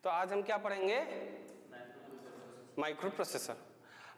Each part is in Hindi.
तो आज हम क्या पढ़ेंगे? Micro processor.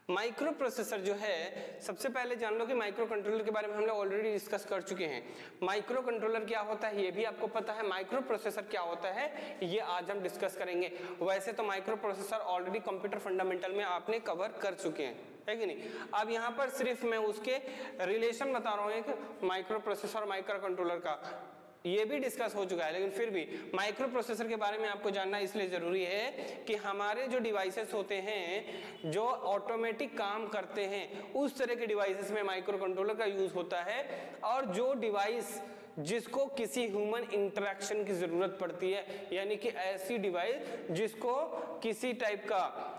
माइक्रो प्रोसेसर जो है, सबसे पहले जान लो कि माइक्रो कंट्रोलर के बारे में हमने ऑलरेडी डिस्कस कर चुके हैं। माइक्रो कंट्रोलर क्या होता है ये भी आपको पता है, माइक्रो प्रोसेसर क्या होता है ये आज हम डिस्कस करेंगे। वैसे तो micro processor already computer fundamental में आपने कवर कर चुके हैं, है कि नहीं। अब यहाँ पर सिर्फ मैं उसके रिलेशन बता रहा हूँ एक माइक्रो प्रोसेसर और माइक्रो कंट्रोलर का, ये भी डिस्कस हो चुका है, लेकिन फिर भी माइक्रो प्रोसेसर के बारे में आपको जानना इसलिए जरूरी है कि हमारे जो डिवाइसेस होते हैं जो ऑटोमेटिक काम करते हैं, उस तरह के डिवाइसेस में माइक्रो कंट्रोलर का यूज होता है। और जो डिवाइस जिसको किसी ह्यूमन इंटरेक्शन की जरूरत पड़ती है, यानी कि ऐसी डिवाइस जिसको किसी टाइप का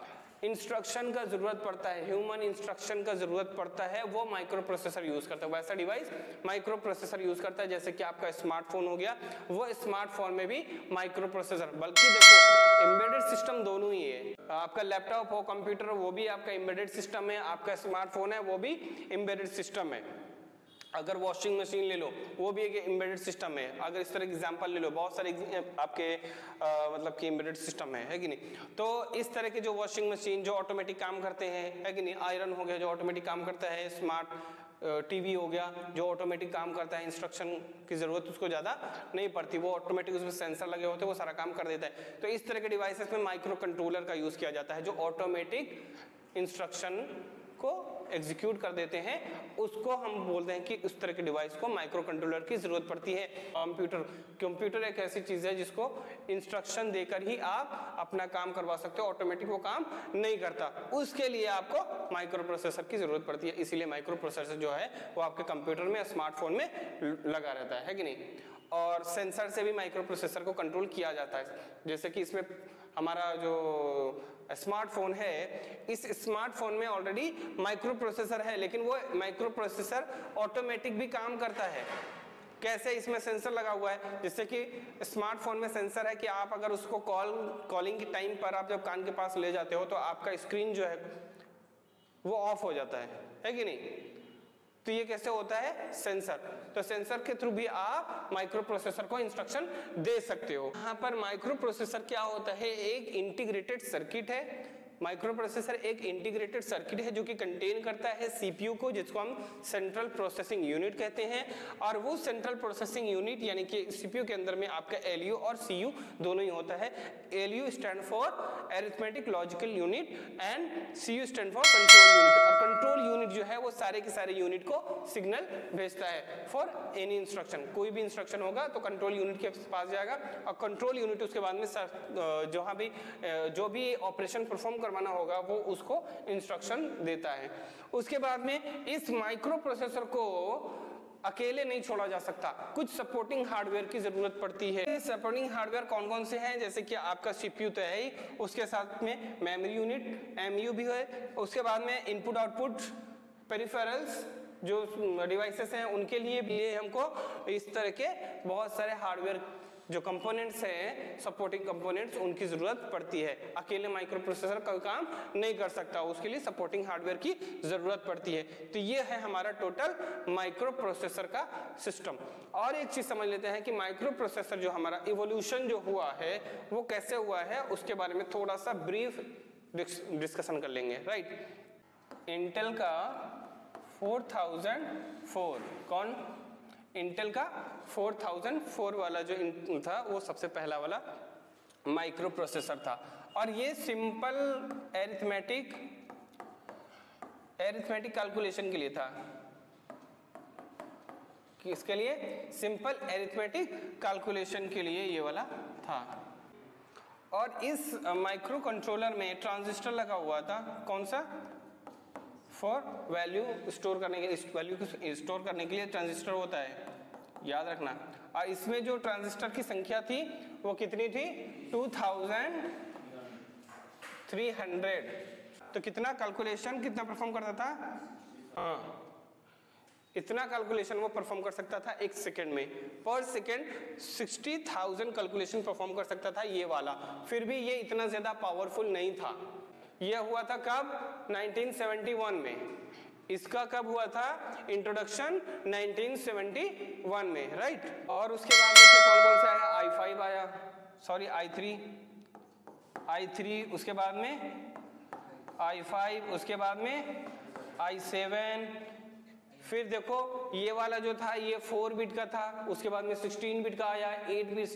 इंस्ट्रक्शन का जरूरत पड़ता है, ह्यूमन इंस्ट्रक्शन का जरूरत पड़ता है, वो माइक्रो प्रोसेसर यूज करता है। वैसा डिवाइस माइक्रो प्रोसेसर यूज करता है। जैसे कि आपका स्मार्टफोन हो गया, वो स्मार्टफोन में भी माइक्रो प्रोसेसर, बल्कि देखो एम्बेडेड सिस्टम दोनों ही है। आपका लैपटॉप हो, कंप्यूटर हो, वो भी आपका एम्बेडेड सिस्टम है, आपका स्मार्टफोन है वो भी एम्बेडेड सिस्टम है। अगर वॉशिंग मशीन ले लो वो भी एक एम्बेडेड सिस्टम है। अगर इस तरह के एग्जांपल ले लो, बहुत सारे आपके मतलब कि एम्बेडेड सिस्टम है कि नहीं। तो इस तरह के जो वॉशिंग मशीन जो ऑटोमेटिक काम करते हैं, है कि नहीं, आयरन हो गया जो ऑटोमेटिक काम करता है, स्मार्ट टीवी हो गया जो ऑटोमेटिक काम करता है, इंस्ट्रक्शन की जरूरत उसको ज्यादा नहीं पड़ती, वो ऑटोमेटिक उसमें सेंसर लगे होते हैं, वो सारा काम कर देता है। तो इस तरह के डिवाइसेस में माइक्रो कंट्रोलर का यूज किया जाता है जो ऑटोमेटिक इंस्ट्रक्शन को एग्जीक्यूट कर देते हैं, उसको हम बोलते हैं कि उस तरह के डिवाइस को माइक्रो कंट्रोलर की जरूरत पड़ती है। कंप्यूटर एक ऐसी चीज है जिसको इंस्ट्रक्शन देकर ही आप अपना काम करवा सकते हो, ऑटोमेटिक वो काम नहीं करता, उसके लिए आपको माइक्रो प्रोसेसर की जरूरत पड़ती है। इसीलिए माइक्रो प्रोसेसर जो है वो आपके कंप्यूटर में, स्मार्टफोन में लगा रहता है कि नहीं। और सेंसर से भी माइक्रो प्रोसेसर को कंट्रोल किया जाता है। जैसे कि इसमें हमारा जो स्मार्टफोन है, इस स्मार्टफोन में ऑलरेडी माइक्रो प्रोसेसर है, लेकिन वो माइक्रो प्रोसेसर ऑटोमेटिक भी काम करता है। कैसे? इसमें सेंसर लगा हुआ है। जैसे कि स्मार्टफोन में सेंसर है कि आप अगर उसको कॉलिंग के टाइम पर आप जब कान के पास ले जाते हो तो आपका स्क्रीन जो है वो ऑफ हो जाता है कि नहीं। तो ये कैसे होता है? सेंसर। तो सेंसर के थ्रू भी आप माइक्रो प्रोसेसर को इंस्ट्रक्शन दे सकते हो। यहाँ पर माइक्रो प्रोसेसर क्या होता है? एक इंटीग्रेटेड सर्किट है। माइक्रो प्रोसेसर एक इंटीग्रेटेड सर्किट है जो कि कंटेन करता है सीपीयू को, जिसको हम सेंट्रल प्रोसेसिंग यूनिट कहते हैं। और वो सेंट्रल प्रोसेसिंग यूनिट यानी कि सीपीयू के अंदर में आपका एलयू और सीयू दोनों ही होता है। ALU stand for arithmetic logical unit and CU stand for control unit. और कंट्रोल यूनिट जो है वो सारे के सारे यूनिट को सिग्नल भेजता है फॉर एनी इंस्ट्रक्शन। कोई भी इंस्ट्रक्शन होगा तो कंट्रोल यूनिट के पास जाएगा और कंट्रोल यूनिट उसके बाद में जो भी ऑपरेशन परफॉर्म करवाना होगा वो उसको इंस्ट्रक्शन देता है। उसके बाद में इस माइक्रो प्रोसेसर को अकेले नहीं छोड़ा जा सकता, कुछ सपोर्टिंग हार्डवेयर की जरूरत पड़ती है। सपोर्टिंग हार्डवेयर कौन कौन से हैं? जैसे कि आपका सीपीयू तो है ही, उसके साथ में मेमोरी यूनिट एमयू भी है। उसके बाद में इनपुट आउटपुट पेरिफेरल्स जो डिवाइसेस हैं उनके लिए भी हमको इस तरह के बहुत सारे हार्डवेयर जो कंपोनेंट्स हैं, सपोर्टिंग कंपोनेंट्स, उनकी जरूरत पड़ती है। अकेले माइक्रो प्रोसेसर कोई काम नहीं कर सकता, उसके लिए सपोर्टिंग हार्डवेयर की जरूरत पड़ती है। तो ये है हमारा टोटल माइक्रो प्रोसेसर का सिस्टम। और एक चीज समझ लेते हैं कि माइक्रो प्रोसेसर जो हमारा इवोल्यूशन जो हुआ है वो कैसे हुआ है, उसके बारे में थोड़ा सा ब्रीफ डिस्कशन कर लेंगे। राइट, इंटेल का 4004, कौन? इंटेल का 4004 वाला जो था वो सबसे पहला वाला माइक्रो प्रोसेसर था। और ये सिंपल एरिथमेटिक कैलकुलेशन के लिए था। किसके लिए? सिंपल एरिथमेटिक कैलकुलेशन के लिए ये वाला था। और इस माइक्रो कंट्रोलर में ट्रांजिस्टर लगा हुआ था। कौन सा? फॉर वैल्यू स्टोर करने के लिए, वैल्यू को स्टोर करने के लिए ट्रांजिस्टर होता है, याद रखना। और इसमें जो ट्रांजिस्टर की संख्या थी वो कितनी थी? 2300। तो कितना कैलकुलेशन कितना परफॉर्म करता था? हाँ, इतना कैलकुलेशन वो परफॉर्म कर सकता था 1 सेकेंड में। पर सेकेंड 60,000 कैलकुलेशन परफॉर्म कर सकता था ये वाला। फिर भी ये इतना ज्यादा पावरफुल नहीं था। यह हुआ था कब? 1971 में। इसका कब हुआ था? इंट्रोडक्शन 1971 में, राइट। और उसके बाद में कौन कौन सा आया? i5 आया, सॉरी i3, i3, उसके बाद में i5, उसके बाद में i7, फिर देखो ये वाला जो था ये 4 बिट का था, उसके बाद में 16 बिट का आया, 8 बिट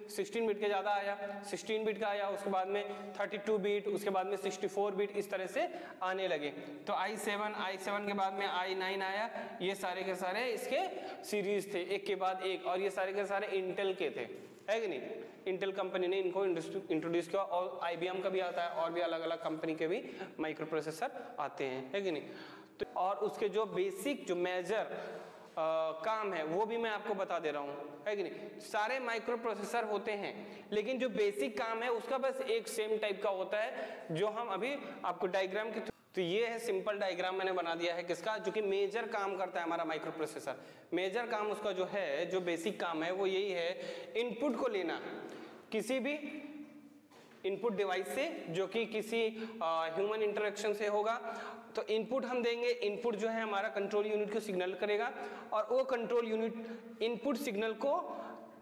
16 बिट के ज़्यादा आया, 16 बिट का आया, उसके बाद में 32 बिट, उसके बाद में 64 बिट, इस तरह से आने लगे। तो i7 के बाद में i9 आया, ये सारे के सारे इसके सीरीज थे, एक के बाद एक, और ये सारे के सारे इंटेल के थे, है कि नहीं। इंटेल कंपनी ने इनको इंट्रोड्यूस किया, और IBM का भी आता है, और भी अलग अलग कंपनी के भी माइक्रो प्रोसेसर आते हैं, है कि नहीं। तो और उसके जो बेसिक जो मेजर काम है वो भी मैं आपको बता दे रहा हूँ, है कि नहीं। सारे माइक्रो प्रोसेसर होते हैं, लेकिन जो बेसिक काम है उसका बस एक सेम टाइप का होता है, जो हम अभी आपको डायग्राम की, तो ये है सिंपल डायग्राम मैंने बना दिया है किसका, जो कि मेजर काम करता है हमारा माइक्रो प्रोसेसर। मेजर काम उसका जो है, जो बेसिक काम है वो यही है, इनपुट को लेना किसी भी इनपुट डिवाइस से जो कि किसी ह्यूमन इंटरेक्शन से होगा। तो इनपुट हम देंगे, इनपुट जो है हमारा कंट्रोल यूनिट को सिग्नल करेगा, और वो कंट्रोल यूनिट इनपुट सिग्नल को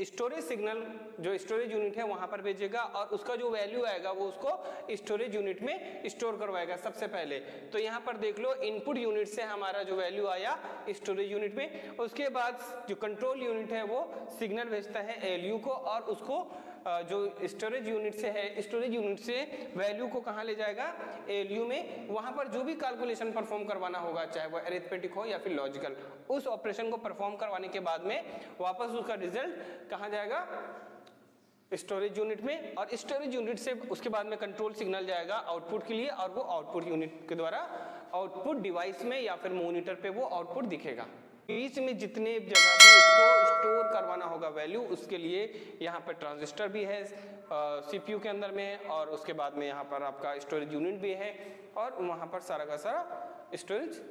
स्टोरेज सिग्नल जो स्टोरेज यूनिट है वहां पर भेजेगा, और उसका जो वैल्यू आएगा वो उसको स्टोरेज यूनिट में स्टोर करवाएगा सबसे पहले। तो यहाँ पर देख लो, इनपुट यूनिट से हमारा जो वैल्यू आया स्टोरेज यूनिट में, उसके बाद जो कंट्रोल यूनिट है वो सिग्नल भेजता है ALU को, और उसको जो स्टोरेज यूनिट से है, स्टोरेज यूनिट से वैल्यू को कहाँ ले जाएगा, ALU में। वहां पर जो भी कैलकुलेशन परफॉर्म करवाना होगा, चाहे वो अरिथमेटिक हो या फिर लॉजिकल, उस ऑपरेशन को परफॉर्म करवाने के बाद में वापस उसका रिजल्ट कहाँ जाएगा, स्टोरेज यूनिट में। और स्टोरेज यूनिट से उसके बाद में कंट्रोल सिग्नल जाएगा आउटपुट के लिए, और वो आउटपुट यूनिट के द्वारा आउटपुट डिवाइस में या फिर मॉनिटर पे वो आउटपुट दिखेगा। बीच में जितने जगह भी उसको स्टोर करवाना होगा वैल्यू, उसके लिए यहाँ पर ट्रांजिस्टर भी है CPU के अंदर में, और उसके बाद में यहाँ पर आपका स्टोरेज यूनिट भी है, और वहाँ पर सारा का सारा स्टोरेज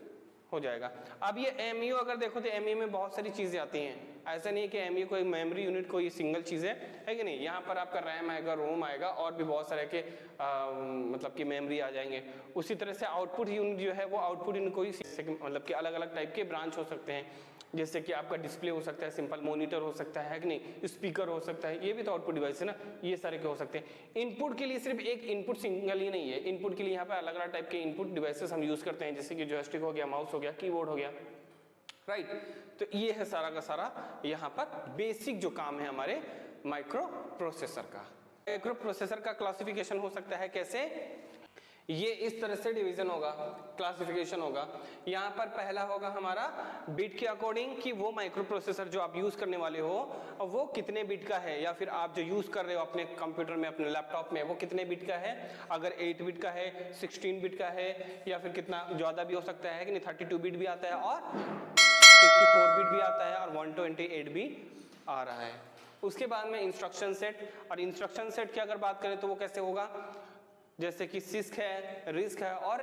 हो जाएगा। अब ये MU अगर देखो तो MU में बहुत सारी चीजें आती हैं, ऐसा नहीं है कि MU कोई मेमोरी यूनिट कोई सिंगल चीज है कि नहीं। यहाँ पर आपका रैम आएगा, रोम आएगा, और भी बहुत सारे के मतलब कि मेमोरी आ जाएंगे। उसी तरह से आउटपुट यूनिट जो है वो आउटपुट यूनिट कोई मतलब कि अलग अलग टाइप के ब्रांच हो सकते हैं, जैसे कि आपका डिस्प्ले हो सकता है, सिंपल मॉनिटर हो सकता है कि नहीं, स्पीकर हो सकता है, ये भी तो आउटपुट डिवाइस है ना, ये सारे के हो सकते हैं। इनपुट के लिए सिर्फ एक इनपुट सिंगल ही नहीं है, इनपुट के लिए यहाँ पे अलग अलग टाइप के इनपुट डिवाइसेस हम यूज करते हैं, जैसे कि जॉयस्टिक हो गया, माउस हो गया, कीबोर्ड हो गया, राइट। तो ये है सारा का सारा यहाँ पर बेसिक जो काम है हमारे माइक्रो प्रोसेसर का। माइक्रो प्रोसेसर का क्लासिफिकेशन हो सकता है कैसे, ये इस तरह से डिवीजन होगा, क्लासिफिकेशन होगा। यहाँ पर पहला होगा हमारा बिट के अकॉर्डिंग, कि वो माइक्रो प्रोसेसर जो आप यूज करने वाले हो वो कितने बिट का है, या फिर आप जो यूज कर रहे हो अपने कंप्यूटर में, अपने लैपटॉप में, वो कितने बिट का है। अगर 8 बिट का है, 16 बिट का है, या फिर कितना ज्यादा भी हो सकता है कि नहीं, 32 बिट भी आता है, और 64 बिट भी आता है, और 128 भी आ रहा है। उसके बाद में इंस्ट्रक्शन सेट, और इंस्ट्रक्शन सेट की अगर बात करें तो वो कैसे होगा, जैसे कि सिस्क है, रिस्क है, और